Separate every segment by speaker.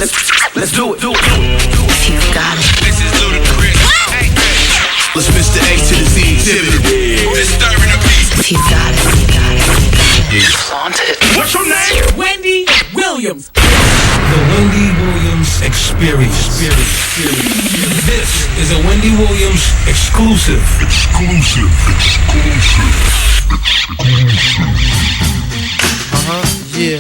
Speaker 1: Let's do it. If you got it.
Speaker 2: This is ludicrous. Let's Mr. X to the Z exhibit. Disturbing the peace.
Speaker 1: If you got it. Flaunt it.
Speaker 2: What's your name?
Speaker 3: Wendy Williams.
Speaker 4: The Wendy Williams Experience. This is a Wendy Williams exclusive.
Speaker 5: Yeah.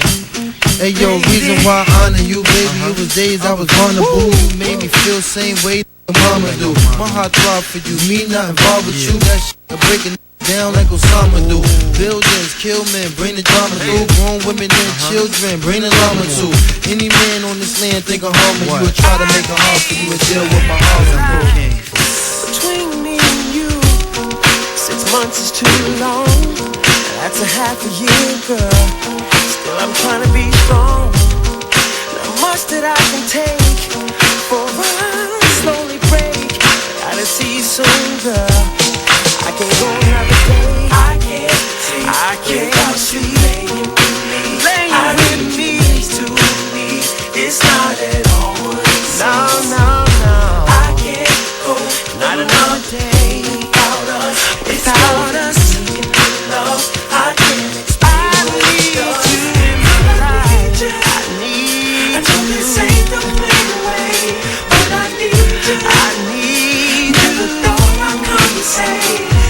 Speaker 5: Hey yo, reason why I honor you, baby. It was days I was vulnerable. You made me feel same way that mama do. My heart throb for you, me not involved with you. That shit breaking down like Osama do. Buildings, kill men, bring the drama through. Grown women and children, bring the llama too. Any man on this land think of harm, you would try to make a harm, so you would deal with my heart.
Speaker 6: Between me and you, 6 months is too long. That's a half a year, girl. Still I'm trying to be strong. Not much that I can take for a slowly break. Gotta see you soon, girl. I can't go another day. I can't sleep. Laying with me to me, it's not at all what it seems. No. I can't go not another day without us. Love, I can't explain. I need you in my life. I need you. I know this ain't the main way, but I need you. I need you. Never thought I'd come and say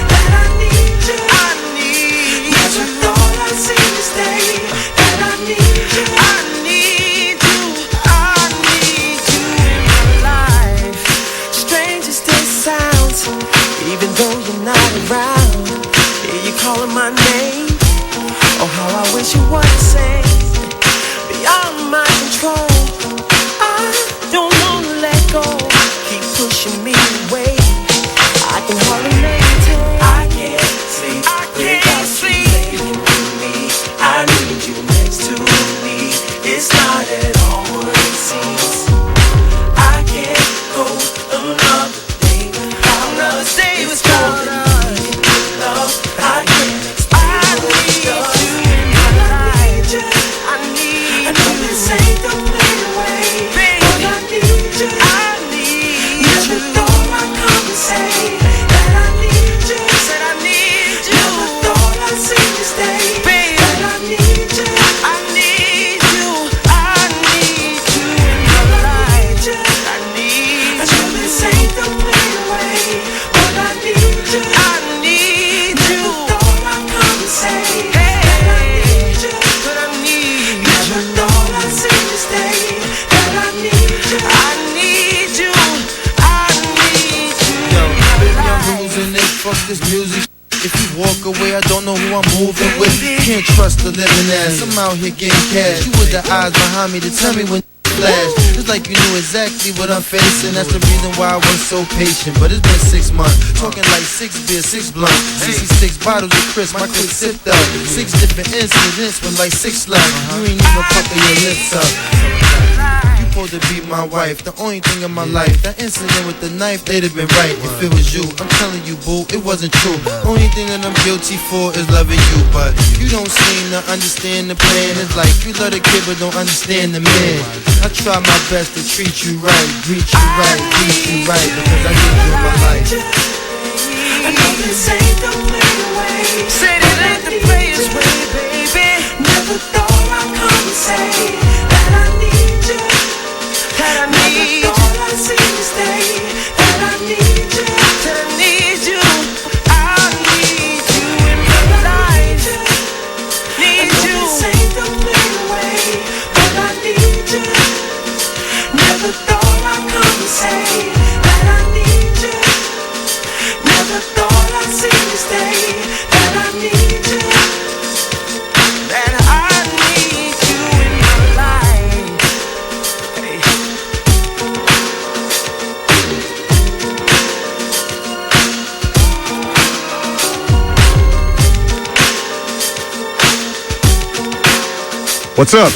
Speaker 6: that I need you. I need you. Never thought I'd see you stay. That I need you. I need you. I need you in my life. Strange as this sounds, even though you're not around. You calling my name? Oh, how I wish you would say beyond my control. I don't wanna let go. Keep pushing me away. I can hardly maintain. I can't sleep. I need you next to me. It's not at all what it seems. I can't go another day without us. Love, I can't explain. I need you in my life. I know this ain't the main way, but I need you. Never thought I'd come and say that I need you. Never thought I'd see you stay. That I need you. I need you in my life. I know this ain't the main way, but I need you. Never thought I'd come and say that I need you. But I need you. Never thought I'd see you stay. That I need you.
Speaker 5: Yo, baby, I'm losing it. Fuck this music. If you walk away, I don't know who I'm moving with. Can't trust the living ass. I'm out here getting cash. You with the eyes behind me to tell me when flash. It's like you knew exactly what I'm facing. That's the reason why I was so patient. But it's been 6 months. Talking like 6 beers, 6 blunts, 66 bottles of crisp. My clip sipped up. 6 different incidents with like 6 left. You ain't even pucking your lips up. You supposed to be my wife, the only thing in my life. That incident with the knife, they'd have been right if it was you. I'm telling you, boo, it wasn't true. Only thing that I'm guilty for is loving you, but you don't seem to understand the plan. It's like you love the kid but don't understand the man. I try my best to treat you right, greet you right, treat you right, because I need you in my life.
Speaker 6: I know this ain't the main way. Said it ain't the player's way, baby. Never thought I'd come and say that I need you. That I need you. Never thought I'd see you stay. That I need you. That I need you. I need you in my life. Need you. This ain't the main way, but I need you. Never thought I'd come and say that I need you. Never thought I'd see you stay. That I need you. That I need you in my life. Hey.
Speaker 7: What's up?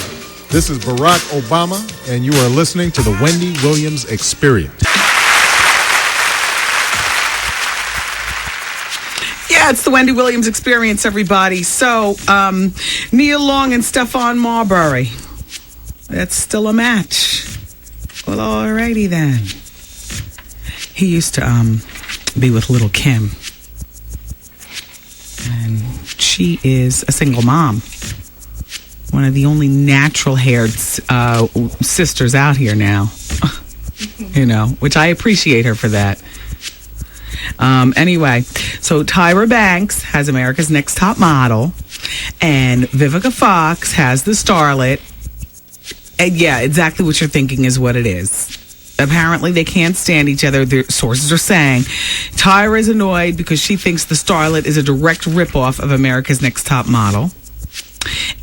Speaker 7: This is Barack Obama, and you are listening to the Wendy Williams Experience.
Speaker 3: Yeah, it's the Wendy Williams Experience, everybody. So, Neil Long and Stephon Marbury. That's still a match. Well, alrighty then. He used to be with little Kim. And she is a single mom. One of the only natural-haired sisters out here now. Which I appreciate her for that. Anyway, so Tyra Banks has America's Next Top Model, and Vivica Fox has The Starlet. And yeah, exactly what you're thinking is what it is. Apparently, they can't stand each other. Their sources are saying Tyra is annoyed because she thinks The Starlet is a direct ripoff of America's Next Top Model.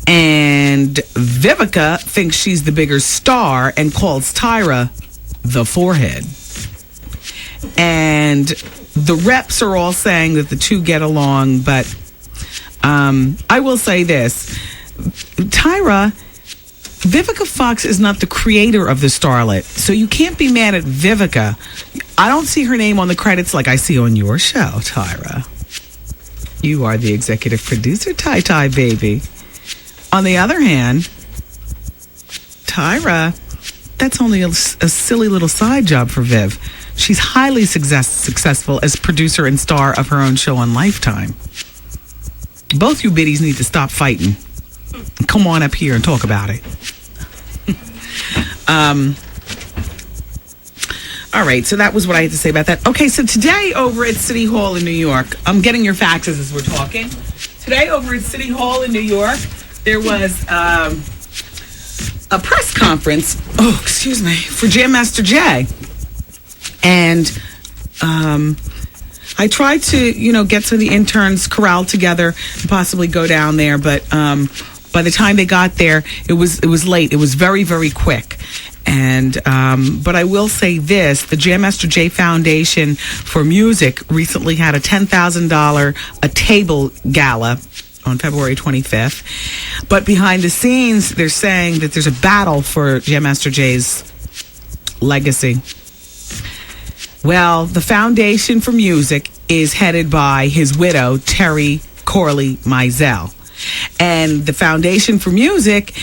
Speaker 3: And Vivica thinks she's the bigger star and calls Tyra the forehead. And the reps are all saying that the two get along, but I will say this. Vivica Fox is not the creator of The Starlet, so you can't be mad at Vivica. I don't see her name on the credits like I see on your show, Tyra. You are the executive producer, Ty baby. On the other hand, Tyra, that's only a silly little side job for Viv. She's highly successful as producer and star of her own show on Lifetime. Both you biddies need to stop fighting. Come on up here and talk about it. All right, so that was what I had to say about that. Okay, so today over at City Hall in New York, I'm getting your faxes as we're talking. Today over at City Hall in New York, there was a press conference, for Jam Master Jay. And I tried to, get some of the interns corralled together and possibly go down there, but by the time they got there, it was late. It was very, very quick. And but I will say this: the Jam Master Jay Foundation for Music recently had a $10,000 a table gala on February 25th. But behind the scenes, they're saying that there's a battle for Jam Master Jay's legacy. Well, the Foundation for Music is headed by his widow, Terry Corley Mizell. And the Foundation for Music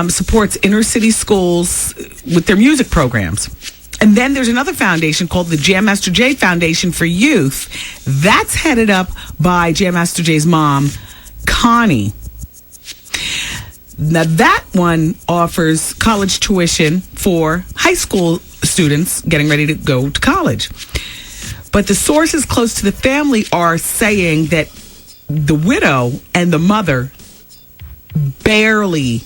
Speaker 3: supports inner city schools with their music programs. And then there's another foundation called the Jam Master Jay Foundation for Youth. That's headed up by Jam Master Jay's mom, Connie. Now that one offers college tuition for high school students getting ready to go to college. But the sources close to the family are saying that the widow and the mother barely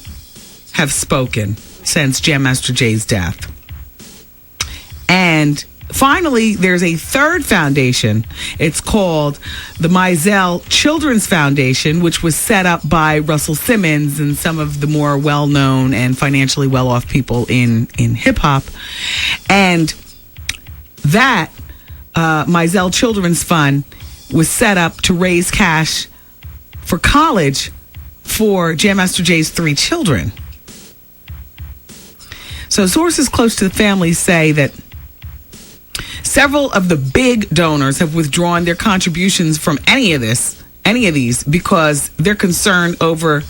Speaker 3: have spoken since Jam Master Jay's death. And finally, there's a third foundation. It's called the Mizell Children's Foundation, which was set up by Russell Simmons and some of the more well-known and financially well-off people in hip-hop. And that Mizell Children's Fund was set up to raise cash for college for Jam Master Jay's 3 children. So sources close to the family say that several of the big donors have withdrawn their contributions from any of these, because they're concerned over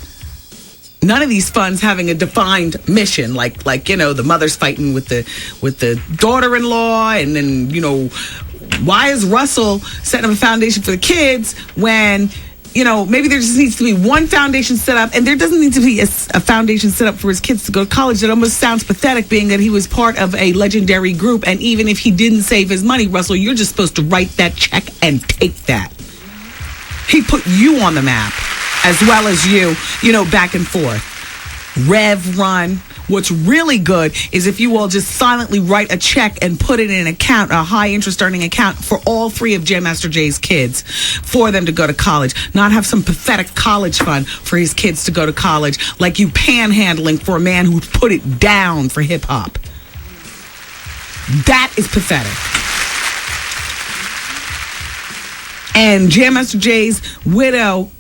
Speaker 3: none of these funds having a defined mission, like the mother's fighting with the daughter-in-law, and then why is Russell setting up a foundation for the kids when maybe there just needs to be one foundation set up, and there doesn't need to be a foundation set up for his kids to go to college. It almost sounds pathetic, being that he was part of a legendary group, and even if he didn't save his money, Russell, you're just supposed to write that check and take that. He put you on the map, as well as you, back and forth. Rev Run. What's really good is if you all just silently write a check and put it in an account, a high interest earning account for all 3 of Jam Master Jay's kids, for them to go to college. Not have some pathetic college fund for his kids to go to college, like you panhandling for a man who put it down for hip hop. That is pathetic. And Jam Master Jay's widow,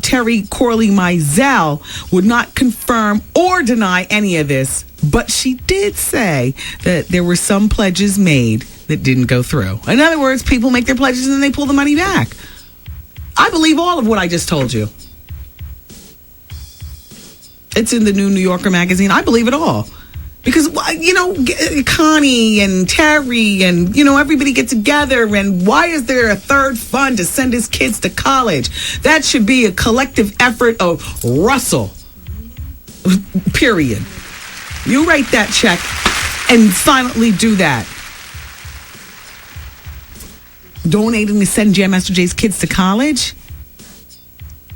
Speaker 3: Terry Corley Mizell, would not confirm or deny any of this, but she did say that there were some pledges made that didn't go through. In other words, people make their pledges and then they pull the money back. I believe all of what I just told you. It's in the new New Yorker magazine. I believe it all. Because, Connie and Terry and, everybody get together. And why is there a third fund to send his kids to college? That should be a collective effort of Russell. Period. You write that check and silently do that. Donating to send Jam Master Jay's kids to college?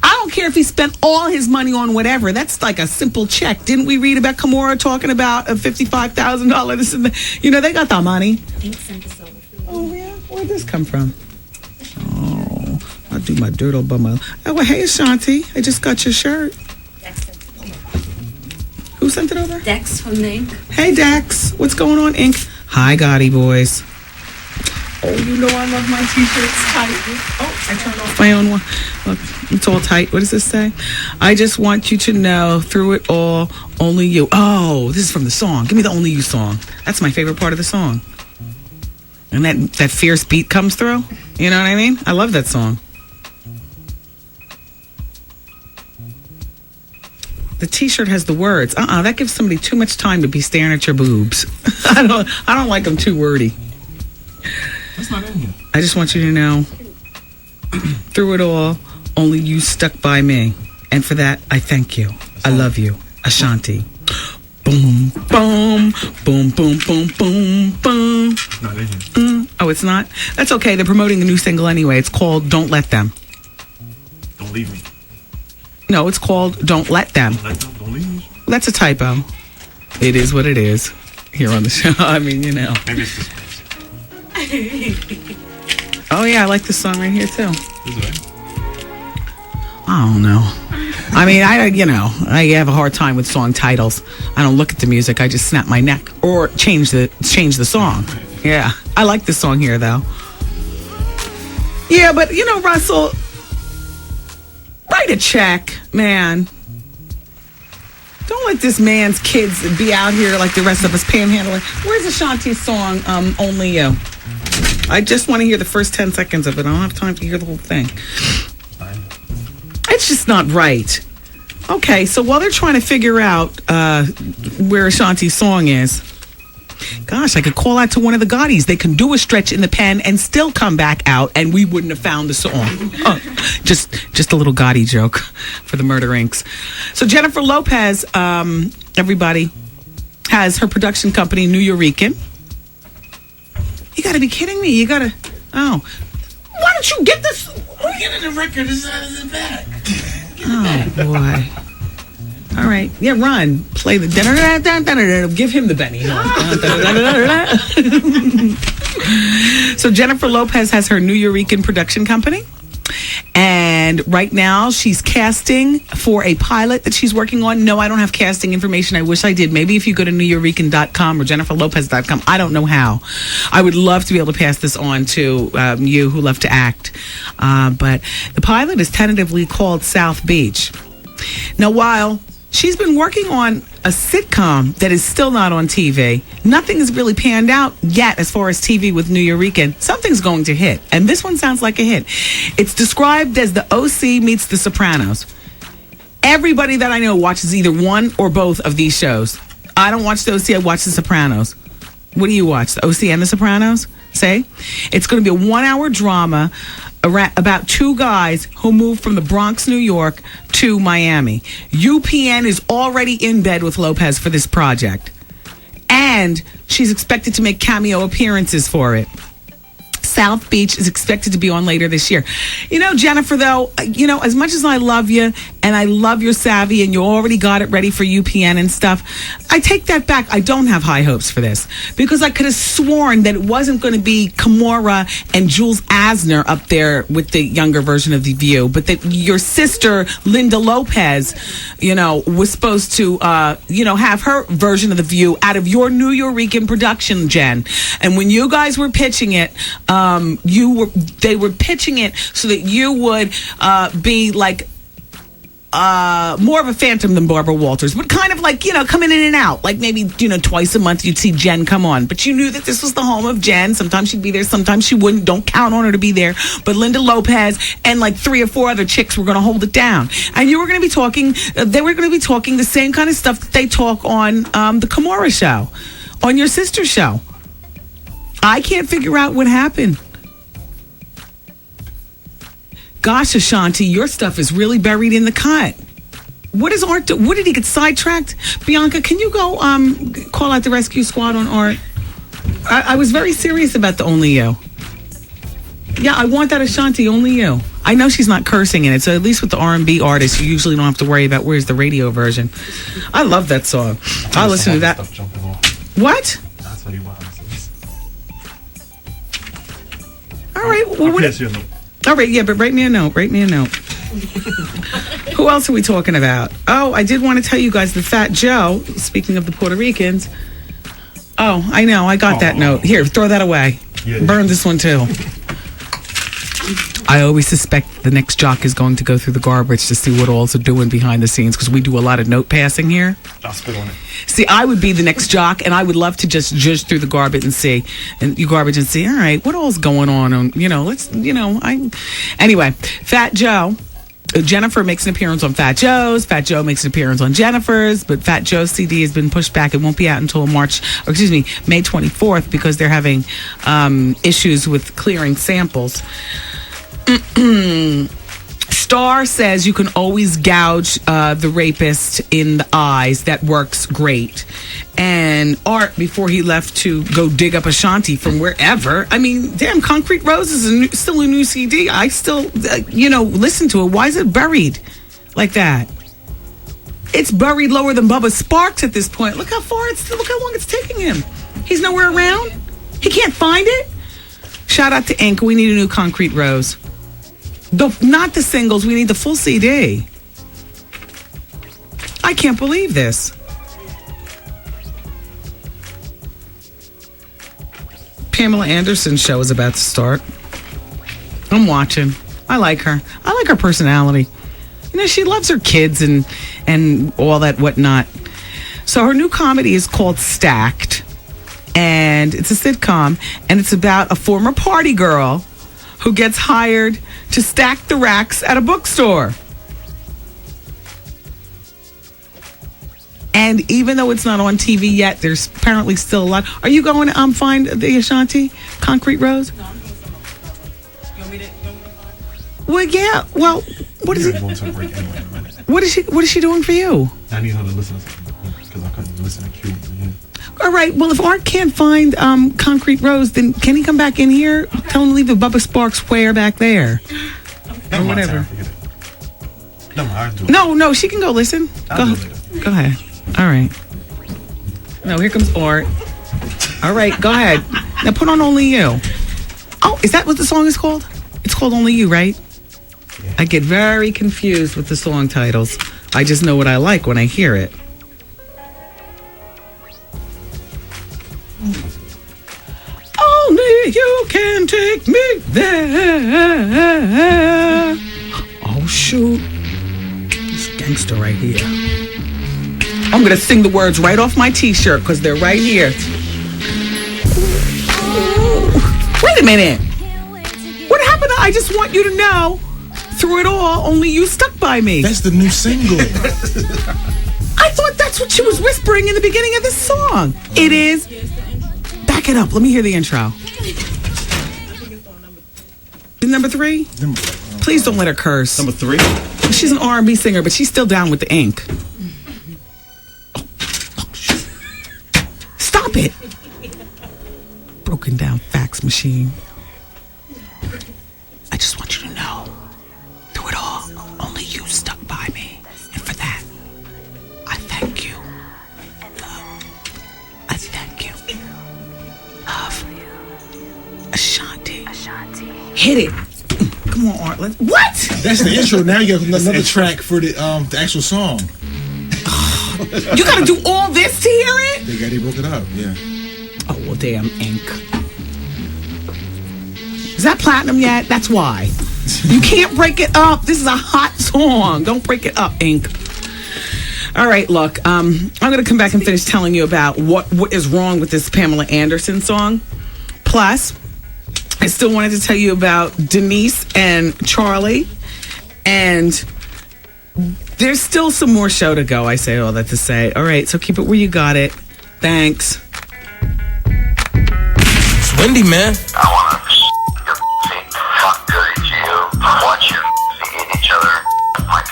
Speaker 3: I don't care if he spent all his money on whatever. That's like a simple check. Didn't we read about Kimura talking about a $55,000? They got the money. Oh, yeah? Where'd this come from? Oh, I'll do my dirt all by my... Oh, well, hey, Ashanti. I just got your shirt. Who sent it over?
Speaker 8: Dex from the Ink.
Speaker 3: Hey, Dex. What's going on, Ink? Hi, Gotti boys. Oh, I love my t-shirts tight. Oh, I turned off my own one. Look, it's all tight. What does this say? I just want you to know, through it all, only you. Oh, this is from the song. Give me the Only You song. That's my favorite part of the song. And that fierce beat comes through. You know what I mean? I love that song. The t-shirt has the words. That gives somebody too much time to be staring at your boobs. I don't like them too wordy.
Speaker 4: That's not in here.
Speaker 3: I just want you to know, through it all, only you stuck by me. And for that, I thank you. I love you. Ashanti. Boom, boom, boom, boom, boom, boom, boom.
Speaker 4: It's not in here.
Speaker 3: Oh, it's not? That's okay. They're promoting a new single anyway. It's called Don't Let Them.
Speaker 4: Don't leave me.
Speaker 3: No, it's called Don't Let Them.
Speaker 4: Don't leave me.
Speaker 3: That's a typo. It is what it is here on the show. I mean,
Speaker 4: Maybe it's this place.
Speaker 3: Oh, yeah, I like this song right here, too.
Speaker 4: This is right.
Speaker 3: I don't know. I mean, I have a hard time with song titles. I don't look at the music. I just snap my neck or change the song. Yeah. I like this song here, though. Yeah, but, Russell, write a check, man. Don't let this man's kids be out here like the rest of us panhandling. Where's Ashanti's song, Only You? I just want to hear the first 10 seconds of it. I don't have time to hear the whole thing. It's just not right. Okay, so while they're trying to figure out where Ashanti's song is, gosh, I could call out to one of the Gottis. They can do a stretch in the pen and still come back out, and we wouldn't have found the song. Just a little Gotti joke for the Murder Inks. So Jennifer Lopez, everybody, has her production company, New Yorican. You got to be kidding me. You got to... Oh. Why don't you get this...
Speaker 2: We're getting the record. It's out of the back.
Speaker 3: Oh, boy. All right. Yeah, run. Play the... Give him the Benny. So Jennifer Lopez has her New Yorican production company. And right now she's casting for a pilot that she's working on. No, I don't have casting information. I wish I did. Maybe if you go to newyorican.com or jenniferlopez.com. I don't know how. I would love to be able to pass this on to you who love to act. But the pilot is tentatively called South Beach. Now, while she's been working on a sitcom that is still not on TV, nothing has really panned out yet as far as TV with New Yorican. Something's going to hit, and this one sounds like a hit. It's described as the OC meets The Sopranos. Everybody that I know watches either one or both of these shows. I don't watch the OC, I watch The Sopranos. What do you watch, the OC and The Sopranos? Say? It's going to be a 1-hour drama about two guys who moved from the Bronx, New York to Miami. UPN is already in bed with Lopez for this project. And she's expected to make cameo appearances for it. South Beach is expected to be on later this year. Jennifer, though, as much as I love you and I love your savvy and you already got it ready for UPN and stuff, I take that back. I don't have high hopes for this because I could have sworn that it wasn't going to be Kimura and Jules Asner up there with the younger version of The View, but that your sister, Linda Lopez, was supposed to, have her version of The View out of your New Yorican production, Jen. And when you guys were pitching it, they were pitching it so that you would be like more of a phantom than Barbara Walters, but kind of like, coming in and out. Like maybe, twice a month you'd see Jen come on. But you knew that this was the home of Jen. Sometimes she'd be there, sometimes she wouldn't. Don't count on her to be there. But Linda Lopez and like 3 or 4 other chicks were going to hold it down. And you were going to be talking, they were going to be talking the same kind of stuff that they talk on the Kimura show, on your sister's show. I can't figure out what happened. Gosh, Ashanti, your stuff is really buried in the cut. What is Art? What did he get sidetracked? Bianca, can you go call out the rescue squad on Art? I was very serious about the Only You. Yeah, I want that Ashanti, Only You. I know she's not cursing in it, so at least with the R&B artists, you usually don't have to worry about where's the radio version. I love that song. I listen to that. What?
Speaker 4: I'll tell you what.
Speaker 3: All right. Well, what? All right, yeah, but write me a note. Who else are we talking about? Oh, I did want to tell you guys that Fat Joe, speaking of the Puerto Ricans. Oh, I know. I got that note. Here, throw that away. Yeah. Burn this one, too. I always suspect the next jock is going to go through the garbage to see what all's are doing behind the scenes, because we do a lot of note passing here.
Speaker 4: I'll spit on it.
Speaker 3: See, I would be the next jock, and I would love to just judge through the garbage and see, all right, what all's going on? Anyway, Fat Joe. Jennifer makes an appearance on Fat Joe's. Fat Joe makes an appearance on Jennifer's, but Fat Joe's CD has been pushed back. It won't be out until May 24th, because they're having issues with clearing samples. Star says you can always gouge the rapist in the eyes. That works great. And Art, before he left to go dig up Ashanti from wherever, I mean, damn, Concrete Rose is still a new CD. I still, listen to it. Why is it buried like that? It's buried lower than Bubba Sparks at this point. Look how long it's taking him. He's nowhere around. He can't find it. Shout out to Ink. We need a new Concrete Rose. Not the singles. We need the full CD. I can't believe this. Pamela Anderson's show is about to start. I'm watching. I like her. I like her personality. She loves her kids and all that whatnot. So her new comedy is called Stacked. And it's a sitcom. And it's about a former party girl who gets hired to stack the racks at a bookstore. And even though it's not on TV yet, there's apparently still a lot. Are you going to find the Ashanti Concrete Rose? No, I'm doing something. You want me to find? Well, yeah. Well, what is it? What is she doing for you?
Speaker 4: I need her to listen to something because I couldn't listen to Q.
Speaker 3: All right. Well, if Art can't find Concrete Rose, then can he come back in here? Tell him to leave the Bubba Sparks player back there. Or whatever. No, she can go listen. Go ahead. All right. No, here comes Art. All right, go ahead. Now put on Only You. Oh, is that what the song is called? It's called Only You, right? Yeah. I get very confused with the song titles. I just know what I like when I hear it. Only you can take me there. Oh, shoot. This gangster right here. I'm going to sing the words right off my t-shirt because they're right here. Wait a minute. What happened to I Just Want You to Know? Through it all, Only You Stuck By Me.
Speaker 8: That's the new single.
Speaker 3: I thought that's what she was whispering in the beginning of this song. It is. Back it up. Let me hear the intro. Number 3? Please don't let her curse.
Speaker 4: Number 3?
Speaker 3: She's an R&B singer, but she's still down with the ink. Stop it. Broken down fax machine. I just want you to know, through it all, only you stuck by me. And for that, I thank you. I thank you. Love. Ashanti. Hit it. Come on, Art. What?
Speaker 8: That's the intro. Now you got another track for the actual song.
Speaker 3: You gotta do all this to hear it?
Speaker 8: They broke it up, yeah.
Speaker 3: Oh, well, damn, ink. Is that platinum yet? That's why. You can't break it up. This is a hot song. Don't break it up, Ink. All right, look. I'm going to come back and finish telling you about what is wrong with this Pamela Anderson song. Plus, I still wanted to tell you about Denise and Charlie. And there's still some more show to go. I say all that to say. All right, so keep it where you got it. Thanks.
Speaker 6: It's Wendy, man.
Speaker 9: I wanna fuck dirty to you, watch you eat each other, like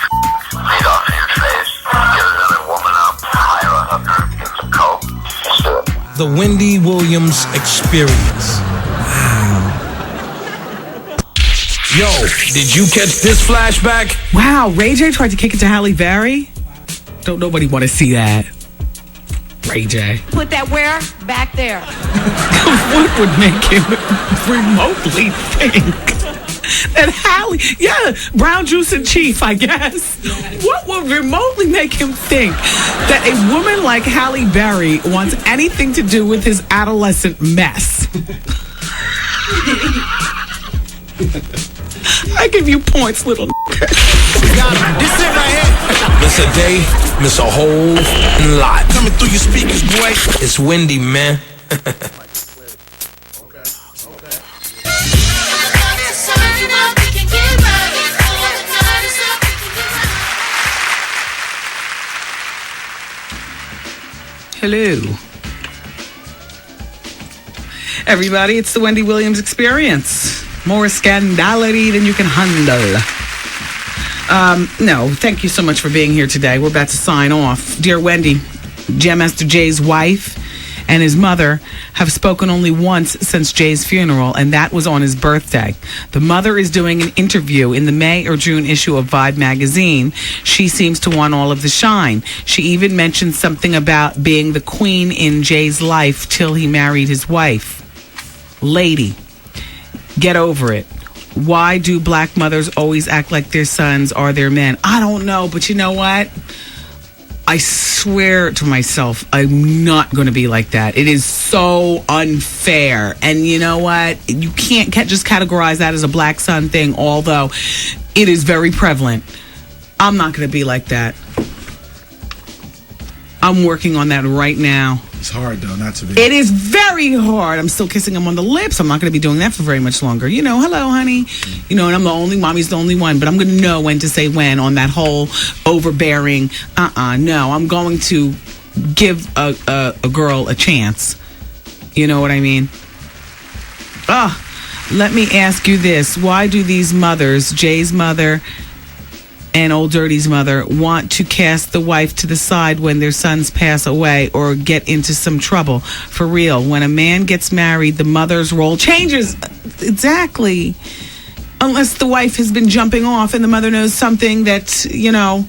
Speaker 9: feed off of your face, get another woman up, hire a hooker, get some coke, let's do it.
Speaker 6: The Wendy Williams Experience. Yo, did you catch this flashback?
Speaker 3: Wow, Ray J tried to kick it to Halle Berry. Don't nobody want to see that. Ray J.
Speaker 10: Put that where? Back there.
Speaker 3: What would make him remotely think that Halle, brown juice and chief, I guess. What would remotely make him think that a woman like Halle Berry wants anything to do with his adolescent mess? I give you points, little
Speaker 6: This it right here. Miss a day, miss a whole lot.
Speaker 2: Coming through your speakers, boy.
Speaker 6: It's Wendy, man.
Speaker 3: Hello. Everybody, it's the Wendy Williams Experience. More scandality than you can handle. No, thank you so much for being here today. We're about to sign off. Dear Wendy, Jam Master Jay's wife and his mother have spoken only once since Jay's funeral, and that was on his birthday. The mother is doing an interview in the May or June issue of Vibe magazine. She seems to want all of the shine. She even mentioned something about being the queen in Jay's life till he married his wife. Lady, get over it. Why do black mothers always act like their sons are their men? I don't know, but you know what? I swear to myself, I'm not going to be like that. It is so unfair. And you know what? You can't just categorize that as a black son thing, although it is very prevalent. I'm not going to be like that. I'm working on that right now.
Speaker 8: It's hard, though, not to be.
Speaker 3: It is very hard. I'm still kissing him on the lips. I'm not going to be doing that for very much longer. You know, hello, honey. You know, and I'm the only, mommy's the only one. But I'm going to know when to say when on that whole overbearing, no. I'm going to give a girl a chance. You know what I mean? Let me ask you this. Why do these mothers, Jay's mother and Old Dirty's mother, want to cast the wife to the side when their sons pass away or get into some trouble? For real, when a man gets married, the mother's role changes. Exactly. Unless the wife has been jumping off and the mother knows something that, you know,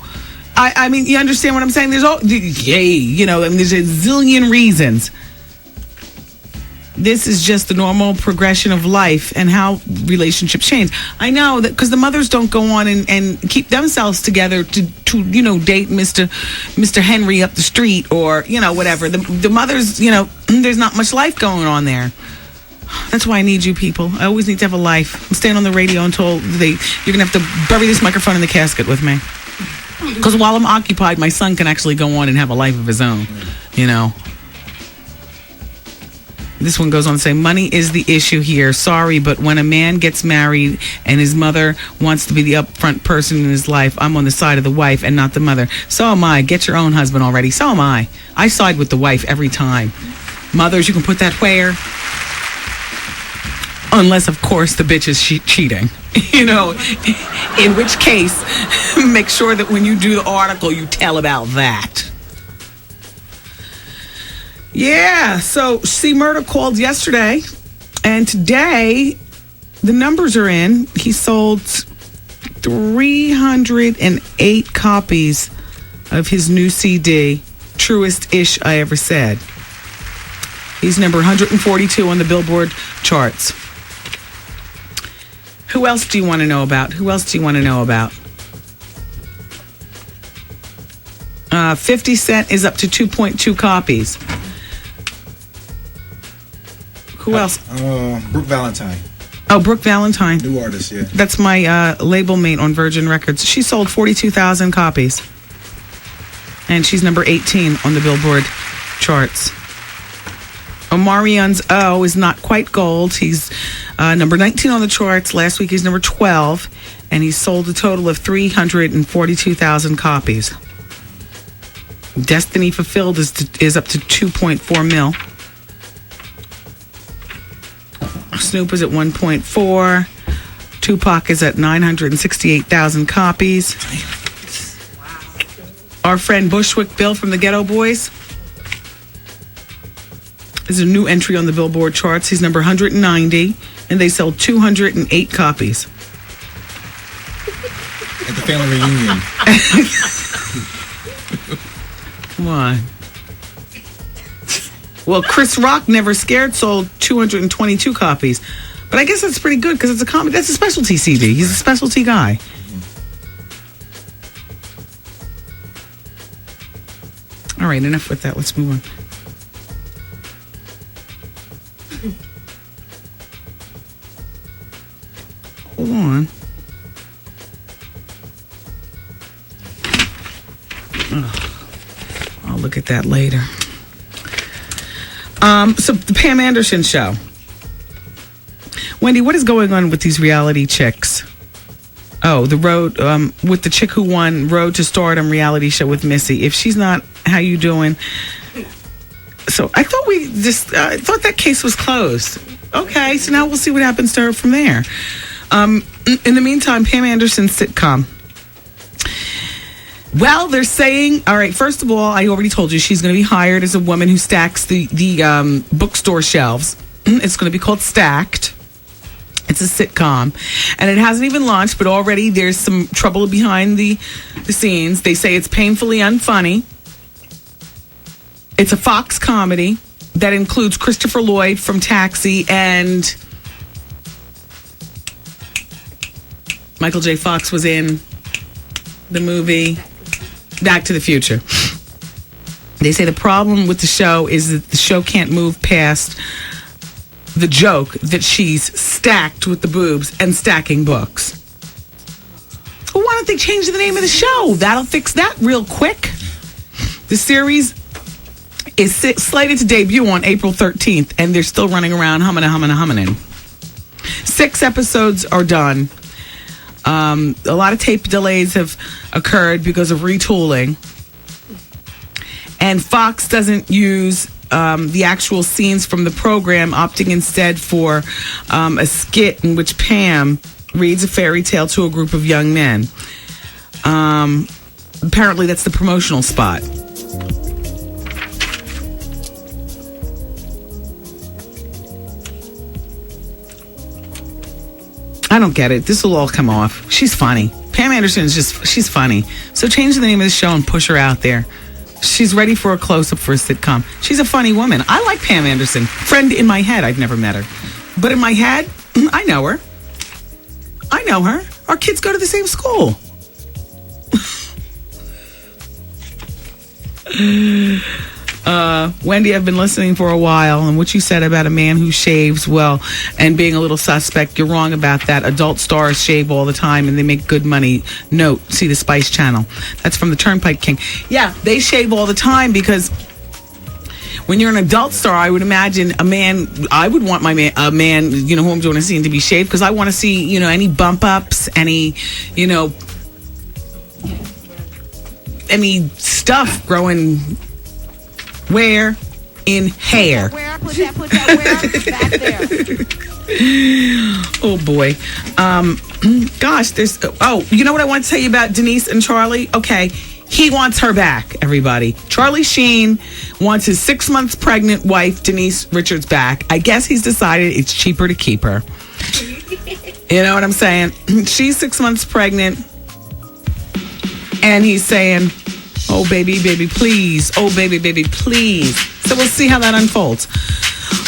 Speaker 3: I mean, you understand what I'm saying? There's there's a zillion reasons. This is just the normal progression of life and how relationships change. I know that because the mothers don't go on and keep themselves together to date Mr. Henry up the street or, whatever. The mothers, there's not much life going on there. That's why I need you people. I always need to have a life. I'm staying on the radio until you're going to have to bury this microphone in the casket with me. Because while I'm occupied, my son can actually go on and have a life of his own, This one goes on to say, money is the issue here. Sorry, but when a man gets married and his mother wants to be the upfront person in his life, I'm on the side of the wife and not the mother. So am I. Get your own husband already. So am I. I side with the wife every time. Mothers, you can put that where? Unless, of course, the bitch is cheating. In which case, make sure that when you do the article, you tell about that. Yeah, so C. Murder called yesterday, and today the numbers are in. He sold 308 copies of his new CD, Truest Ish I Ever Said. He's number 142 on the Billboard charts. Who else do you want to know about? 50 Cent is up to 2.2 copies. Who else?
Speaker 8: Brooke Valentine.
Speaker 3: Oh, Brooke Valentine.
Speaker 8: New artist, yeah.
Speaker 3: That's my label mate on Virgin Records. She sold 42,000 copies. And she's number 18 on the Billboard charts. Omarion's O is not quite gold. He's number 19 on the charts. Last week he's number 12. And he sold a total of 342,000 copies. Destiny Fulfilled is up to 2.4 mil. Snoop is at 1.4. Tupac is at 968,000 copies. Our friend Bushwick Bill from the Ghetto Boys is a new entry on the Billboard charts. He's number 190, and they sold 208 copies.
Speaker 8: At the family reunion.
Speaker 3: Come on. Well, Chris Rock, Never Scared, sold 222 copies. But I guess that's pretty good because it's a comedy. That's a specialty CD. He's a specialty guy. All right, enough with that. Let's move on. Hold on. I'll look at that later. So the Pam Anderson show. Wendy, what is going on with these reality chicks? Oh, the road with the chick who won Road to Stardom reality show with Missy. If she's not, how you doing? So I thought thought that case was closed. Okay, so now we'll see what happens to her from there. In the meantime, Pam Anderson's sitcom. Well, they're saying, all right, first of all, I already told you she's going to be hired as a woman who stacks the bookstore shelves. It's going to be called Stacked. It's a sitcom. And it hasn't even launched, but already there's some trouble behind the scenes. They say it's painfully unfunny. It's a Fox comedy that includes Christopher Lloyd from Taxi and Michael J. Fox was in the movie Back to the Future. They say the problem with the show is that the show can't move past the joke that she's stacked with the boobs and stacking books. Well, why don't they change the name of the show? That'll fix that real quick. The series is slated to debut on April 13th, and they're still running around humming. 6 episodes are done. A lot of tape delays have occurred because of retooling. And Fox doesn't use the actual scenes from the program, opting instead for a skit in which Pam reads a fairy tale to a group of young men. Apparently, that's the promotional spot. I don't get it. This will all come off. She's funny. Pam Anderson is she's funny. So change the name of the show and push her out there. She's ready for a close-up for a sitcom. She's a funny woman. I like Pam Anderson. Friend in my head. I've never met her. But in my head, I know her. Our kids go to the same school. Wendy, I've been listening for a while, and what you said about a man who shaves, well, and being a little suspect, you're wrong about that. Adult stars shave all the time, and they make good money. Note, see the Spice Channel. That's from the Turnpike King. Yeah, they shave all the time because when you're an adult star, I would imagine I would want a man, who I'm doing a scene to be shaved because I want to see, any bump ups, any stuff growing. Where? In hair.
Speaker 10: Where? Put that where? Back there.
Speaker 3: Oh, boy. Gosh, there's... Oh, you know what I want to tell you about Denise and Charlie? Okay, he wants her back, everybody. Charlie Sheen wants his 6 months pregnant wife, Denise Richards, back. I guess he's decided it's cheaper to keep her. You know what I'm saying? She's 6 months pregnant. And he's saying... Oh, baby, please. Oh, baby, please. So we'll see how that unfolds.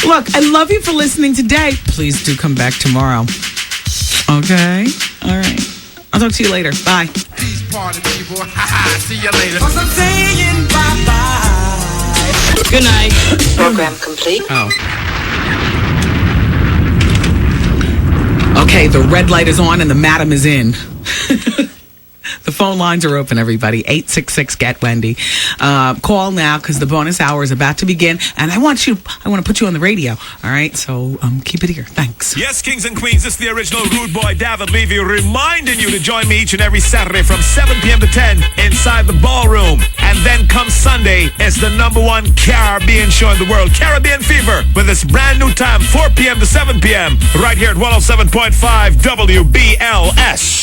Speaker 3: Look, I love you for listening today. Please do come back tomorrow. Okay? All right. I'll talk to you later. Bye.
Speaker 2: Peace party, people. See you later.
Speaker 6: Cause I'm saying bye-bye.
Speaker 3: Good night.
Speaker 1: Program complete.
Speaker 3: Oh. Okay, the red light is on and the madam is in. The phone lines are open, everybody. 866-GET-WENDY. Call now because the bonus hour is about to begin. And I want to put you on the radio. All right, so keep it here. Thanks.
Speaker 11: Yes, kings and queens, this is the original Rude Boy, David Levy, reminding you to join me each and every Saturday from 7 p.m. to 10 inside the ballroom. And then come Sunday, it's the #1 Caribbean show in the world, Caribbean Fever, with its brand new time, 4 p.m. to 7 p.m. right here at 107.5 WBLS.